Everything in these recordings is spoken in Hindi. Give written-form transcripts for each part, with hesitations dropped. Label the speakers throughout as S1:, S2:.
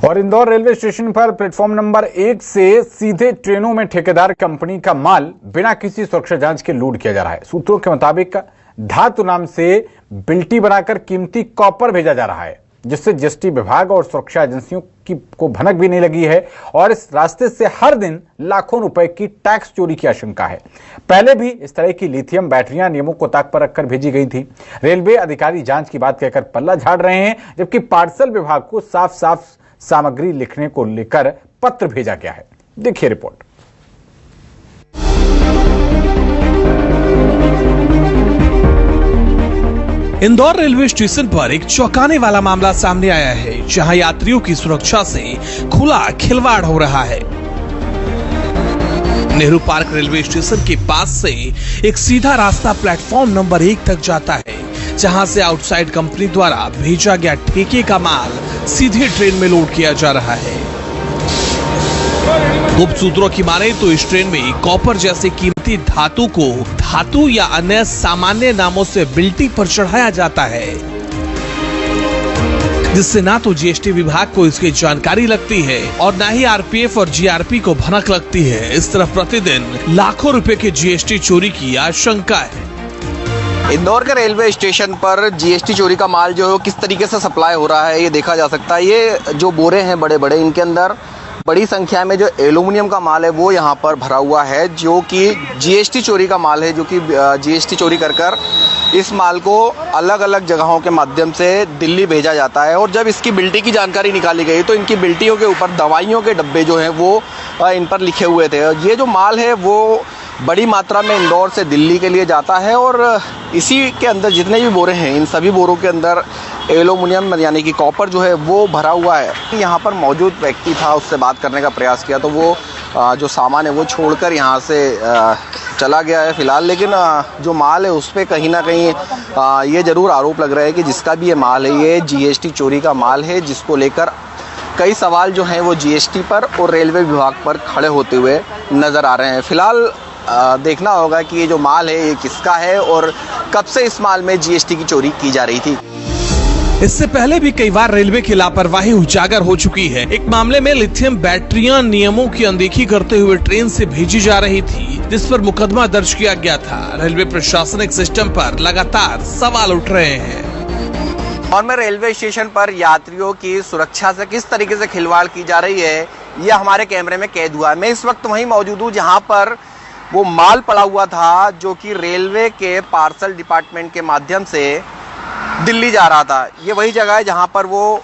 S1: और इंदौर रेलवे स्टेशन पर प्लेटफॉर्म नंबर 1 से सीधे ट्रेनों में ठेकेदार कंपनी का माल बिना किसी सुरक्षा जांच के लूट किया जा रहा है। सूत्रों के मुताबिक धातु नाम से बिल्टी बनाकर कीमती कॉपर भेजा जा रहा है, जिससे जीएसटी विभाग और सुरक्षा एजेंसियों को भनक भी नहीं लगी है और इस रास्ते से हर दिन लाखों रुपए की टैक्स चोरी की आशंका है। पहले भी इस तरह की लिथियम बैटरियां नियमों को ताक पर रखकर भेजी गई थी। रेलवे अधिकारी जांच की बात कहकर पल्ला झाड़ रहे हैं, जबकि पार्सल विभाग को साफ साफ सामग्री लिखने को लेकर पत्र भेजा गया है। देखिए रिपोर्ट।
S2: इंदौर रेलवे स्टेशन पर एक चौंकाने वाला मामला सामने आया है, जहां यात्रियों की सुरक्षा से खुला खिलवाड़ हो रहा है। नेहरू पार्क रेलवे स्टेशन के पास से एक सीधा रास्ता प्लेटफॉर्म नंबर 1 तक जाता है, जहां से आउटसाइड कंपनी द्वारा भेजा गया ठेके का माल सीधे ट्रेन में लोड किया जा रहा है। गुप्त सूत्रों की माने तो इस ट्रेन में कॉपर जैसे कीमती धातु को धातु या अन्य सामान्य नामों से बिल्टी पर चढ़ाया जाता है, जिससे ना तो जीएसटी विभाग को इसकी जानकारी लगती है और ना ही आरपीएफ और जीआरपी को भनक लगती है। इस तरह प्रतिदिन लाखों रुपए के जीएसटी चोरी की आशंका है।
S3: इंदौर के रेलवे स्टेशन पर जीएसटी चोरी का माल जो है किस तरीके से सप्लाई हो रहा है ये देखा जा सकता है। ये जो बोरे हैं बड़े बड़े, इनके अंदर बड़ी संख्या में जो एल्यूमिनियम का माल है वो यहाँ पर भरा हुआ है, जो कि जीएसटी चोरी का माल है, जो कि जीएसटी चोरी कर इस माल को अलग अलग जगहों के माध्यम से दिल्ली भेजा जाता है। और जब इसकी बिल्टी की जानकारी निकाली गई तो इनकी बिल्टियों के ऊपर दवाइयों के डब्बे जो हैं वो इन पर लिखे हुए थे। ये जो माल है वो बड़ी मात्रा में इंदौर से दिल्ली के लिए जाता है और इसी के अंदर जितने भी बोरे हैं इन सभी बोरों के अंदर एल्यूमिनियम यानी कि कॉपर जो है वो भरा हुआ है। यहाँ पर मौजूद व्यक्ति था, उससे बात करने का प्रयास किया तो वो जो सामान है वो छोड़कर यहाँ से चला गया है फिलहाल। लेकिन जो माल है उस पर कहीं ना कहीं ये ज़रूर आरोप लग रहा है कि जिसका भी ये माल है ये जीएसटी चोरी का माल है, जिसको लेकर कई सवाल जो हैं वो जीएसटी पर और रेलवे विभाग पर खड़े होते हुए नज़र आ रहे हैं। फिलहाल देखना होगा कि ये जो माल है ये किसका है और कब से इस माल में जीएसटी की चोरी की जा रही थी।
S2: इससे पहले भी कई बार रेलवे की लापरवाही उजागर हो चुकी है। एक मामले में लिथियम बैटरियां नियमों की अनदेखी करते हुए ट्रेन से भेजी जा रही थी, जिस पर मुकदमा दर्ज किया गया था। रेलवे प्रशासनिक सिस्टम पर लगातार सवाल उठ रहे हैं।
S3: और में रेलवे स्टेशन पर यात्रियों की सुरक्षा से किस तरीके से खिलवाड़ की जा रही है ये हमारे कैमरे में कैद हुआ है। मैं इस वक्त वहीं मौजूद हूँ जहाँ पर वो माल पड़ा हुआ था, जो कि रेलवे के पार्सल डिपार्टमेंट के माध्यम से दिल्ली जा रहा था। ये वही जगह है जहाँ पर वो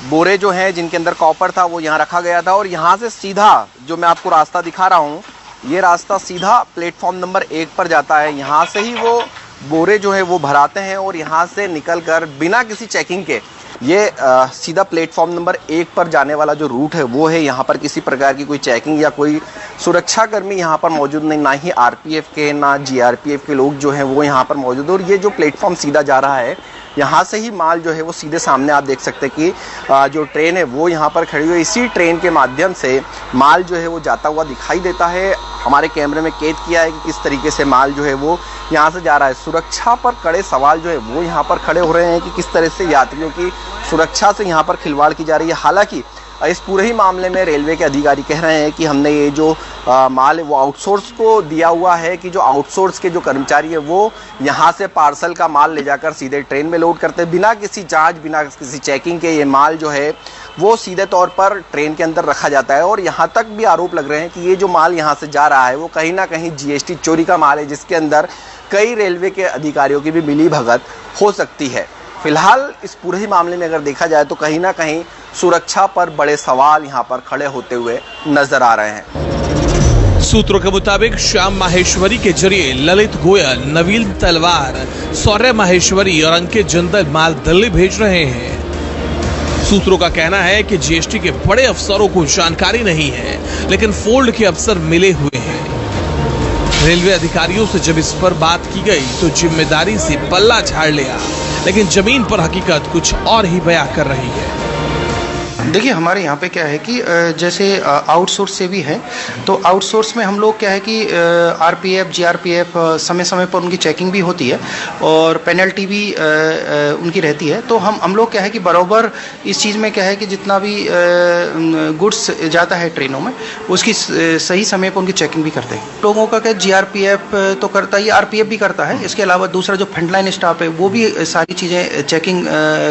S3: बोरे जो हैं जिनके अंदर कॉपर था वो यहाँ रखा गया था और यहाँ से सीधा जो मैं आपको रास्ता दिखा रहा हूँ ये रास्ता सीधा प्लेटफॉर्म नंबर 1 पर जाता है। यहाँ से ही वो बोरे जो है वो भराते हैं और यहाँ से निकलकर बिना किसी चेकिंग के ये सीधा प्लेटफॉर्म नंबर 1 पर जाने वाला जो रूट है वो है। यहाँ पर किसी प्रकार की कोई चेकिंग या कोई सुरक्षाकर्मी यहाँ पर मौजूद नहीं, ना ही आरपीएफ के ना जीआरपीएफ के लोग जो हैं वो यहाँ पर मौजूद है। और ये जो प्लेटफॉर्म सीधा जा रहा है यहाँ से ही माल जो है वो सीधे सामने आप देख सकते हैं कि जो ट्रेन है वो यहाँ पर खड़ी हुई है। इसी ट्रेन के माध्यम से माल जो है वो जाता हुआ दिखाई देता है। हमारे कैमरे में कैद किया है कि किस तरीके से माल जो है वो यहाँ से जा रहा है। सुरक्षा पर कड़े सवाल जो है वो यहाँ पर खड़े हो रहे हैं कि किस तरह से यात्रियों की सुरक्षा से यहाँ पर खिलवाड़ की जा रही है। हालांकि इस पूरे ही मामले में रेलवे के अधिकारी कह रहे हैं कि हमने ये जो माल है वो आउटसोर्स को दिया हुआ है, कि जो आउटसोर्स के जो कर्मचारी है वो यहाँ से पार्सल का माल ले जाकर सीधे ट्रेन में लोड करते हैं बिना किसी जांच बिना किसी चेकिंग के। ये माल जो है वो सीधे तौर पर ट्रेन के अंदर रखा जाता है। और यहाँ तक भी आरोप लग रहे हैं कि ये जो माल यहाँ से जा रहा है वो कहीं ना कहीं जीएसटी चोरी का माल है, जिसके अंदर कई रेलवे के अधिकारियों की भी मिली भगत हो सकती है। फिलहाल इस पूरे ही मामले में अगर देखा जाए तो कहीं ना कहीं सुरक्षा पर बड़े सवाल यहाँ पर खड़े होते हुए नजर आ रहे हैं।
S2: सूत्रों के मुताबिक श्याम माहेश्वरी के जरिए ललित गोयल, नवीन तलवार, सौर्य माहेश्वरी और अंकित जिंदल माल दिल्ली भेज रहे हैं। सूत्रों का कहना है कि जीएसटी के बड़े अफसरों को जानकारी नहीं है, लेकिन फोल्ड के अफसर मिले हुए हैं। रेलवे अधिकारियों से जब इस पर बात की गई तो जिम्मेदारी से पल्ला झाड़ लिया, लेकिन जमीन पर हकीकत कुछ और ही बयां कर रही है।
S4: देखिए हमारे यहाँ पे क्या है कि जैसे आउटसोर्स से भी है, तो आउटसोर्स में हम लोग क्या है कि आरपीएफ, जीआरपीएफ समय समय पर उनकी चेकिंग भी होती है और पेनल्टी भी उनकी रहती है। तो हम लोग क्या है कि बराबर इस चीज़ में क्या है कि जितना भी गुड्स जाता है ट्रेनों में उसकी सही समय पर उनकी चेकिंग भी करते हैं। लोगों का क्या जीआरपीएफ तो करता ही, आरपीएफ भी करता है। इसके अलावा दूसरा जो फ्रंटलाइन स्टाफ है वो भी सारी चीज़ें चेकिंग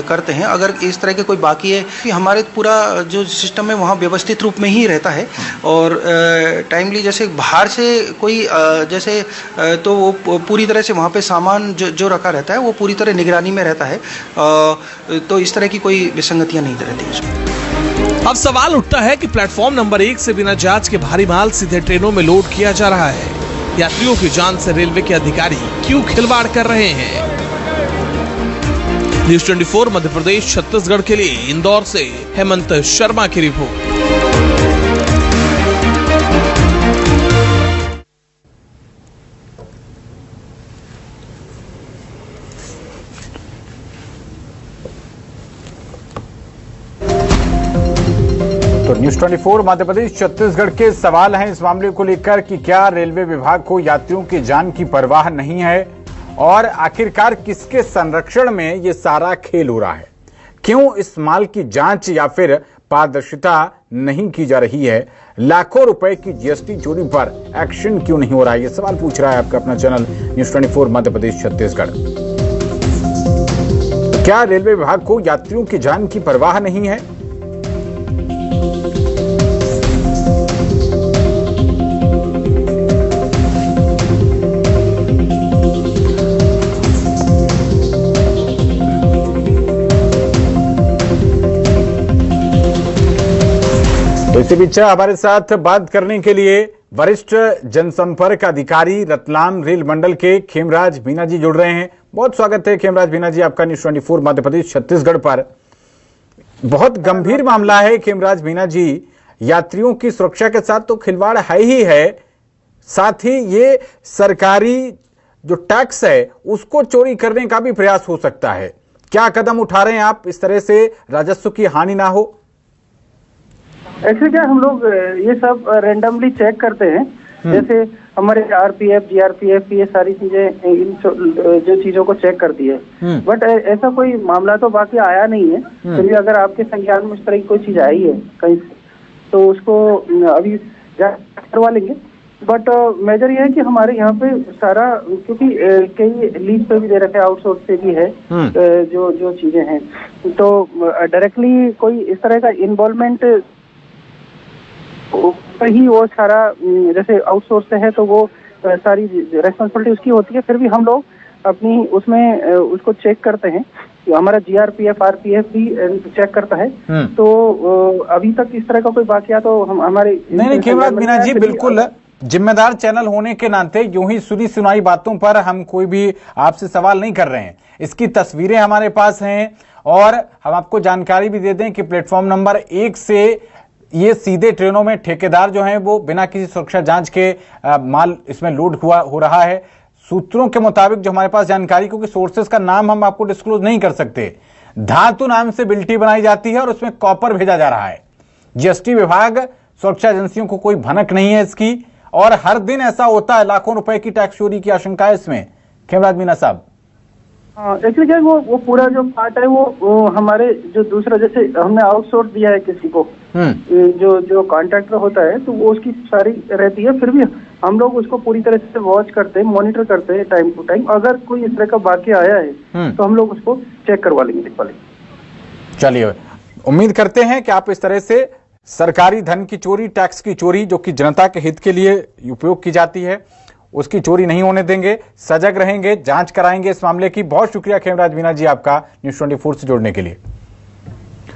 S4: करते हैं। अगर इस तरह के कोई बाकी है कि हमारे पूरा जो सिस्टम है वहाँ व्यवस्थित रूप में ही रहता है और टाइमली जैसे बाहर से कोई जैसे तो वो पूरी तरह से वहाँ पे सामान जो रखा रहता है वो पूरी तरह निगरानी में रहता है। तो इस तरह की कोई विसंगतियाँ नहीं रहती इसमें।
S2: अब सवाल उठता है कि प्लेटफॉर्म नंबर 1 से बिना जांच के भारी माल सीधे ट्रेनों में लोड किया जा रहा है। यात्रियों की जान से रेलवे के अधिकारी क्यों खिलवाड़ कर रहे हैं? न्यूज़ 24 मध्य प्रदेश छत्तीसगढ़ के लिए इंदौर से हेमंत शर्मा की रिपोर्ट।
S1: तो न्यूज़ 24 मध्य प्रदेश छत्तीसगढ़ के सवाल हैं इस मामले को लेकर कि क्या रेलवे विभाग को यात्रियों की जान की परवाह नहीं है और आखिरकार किसके संरक्षण में ये सारा खेल हो रहा है? क्यों इस माल की जांच या फिर पारदर्शिता नहीं की जा रही है? लाखों रुपए की जीएसटी चोरी पर एक्शन क्यों नहीं हो रहा है? ये सवाल पूछ रहा है आपका अपना चैनल न्यूज़ 24 मध्य प्रदेश छत्तीसगढ़। क्या रेलवे विभाग को यात्रियों की जान की परवाह नहीं है? तो इसी बीच हमारे साथ बात करने के लिए वरिष्ठ जनसंपर्क अधिकारी रतलाम रेल मंडल के खेमराज मीना जी जुड़ रहे हैं। बहुत स्वागत है खेमराज मीना जी आपका न्यूज़ 24 मध्य प्रदेश छत्तीसगढ़ पर। बहुत गंभीर मामला है खेमराज मीना जी, यात्रियों की सुरक्षा के साथ तो खिलवाड़ है ही है, साथ ही ये सरकारी जो टैक्स है उसको चोरी करने का भी प्रयास हो सकता है। क्या कदम उठा रहे हैं आप इस तरह से राजस्व की हानि ना हो?
S5: एक्चुअली क्या हम लोग ये सब रेंडमली चेक करते हैं, जैसे हमारे आरपीएफ, जीआरपीएफ ये सारी चीजें इन जो चीजों को चेक करती है। बट ऐसा कोई मामला तो बाकी आया नहीं है। क्योंकि अगर आपके संज्ञान में इस तरह की कोई चीज आई है कहीं से तो उसको अभी करवा लेंगे। बट मेजर ये है कि हमारे यहाँ पे सारा, क्योंकि कई लीज पे भी दे रखे, आउटसोर्स से भी है जो चीजें हैं, तो डायरेक्टली कोई इस तरह का इन्वॉल्वमेंट ही वो सारा, जैसे आउटसोर्स से है तो वो सारी रेस्पॉन्सिबिलिटी उसकी होती है। फिर भी हम लोग अपनी उसमें उसको चेक करते हैं। हमारा जीआरपीएफ, आरपीएफ भी चेक करता है। तो अभी तक इस तरह का कोई वाकया तो हमारे
S1: नहीं खेमराज मीना जी, बिल्कुल जिम्मेदार चैनल होने के नाते यूं ही सुनी सुनाई बातों पर हम कोई भी आपसे सवाल नहीं कर रहे हैं। इसकी तस्वीरें हमारे पास हैं और हम आपको जानकारी भी दे दें कि प्लेटफॉर्म नंबर 1 से ये सीधे ट्रेनों में ठेकेदार जो हैं वो बिना किसी सुरक्षा जांच के माल इसमें लोड हो रहा है। सूत्रों के मुताबिक जो हमारे पास जानकारी, क्योंकि सोर्सेस का नाम हम आपको डिस्क्लोज नहीं कर सकते, धातु नाम से बिल्टी बनाई जाती है और उसमें कॉपर भेजा जा रहा है। जीएसटी विभाग, सुरक्षा एजेंसियों को कोई भनक नहीं है इसकी, और हर दिन ऐसा होता है। लाखों रुपए की टैक्स चोरी की आशंका है इसमें। खेमराज मीना साहब,
S5: एक्चुअली क्या वो पूरा जो पार्ट है वो हमारे जो दूसरा, जैसे हमने आउटसोर्स दिया है किसी को, जो कॉन्ट्रैक्टर होता है तो वो उसकी सारी रहती है। फिर भी हम लोग उसको पूरी तरह से वॉच करते हैं, मॉनिटर करते हैं टाइम टू टाइम। अगर कोई इस तरह का वाकया आया है तो हम लोग उसको चेक करवा लेंगे, दिखवा लेंगे।
S1: चलिए, उम्मीद करते हैं कि आप इस तरह से सरकारी धन की चोरी, टैक्स की चोरी जो कि जनता के हित के लिए उपयोग की जाती है, उसकी चोरी नहीं होने देंगे, सजग रहेंगे, जांच कराएंगे इस मामले की। बहुत शुक्रिया खेमराज मीना जी आपका न्यूज़ 24 से जुड़ने के लिए।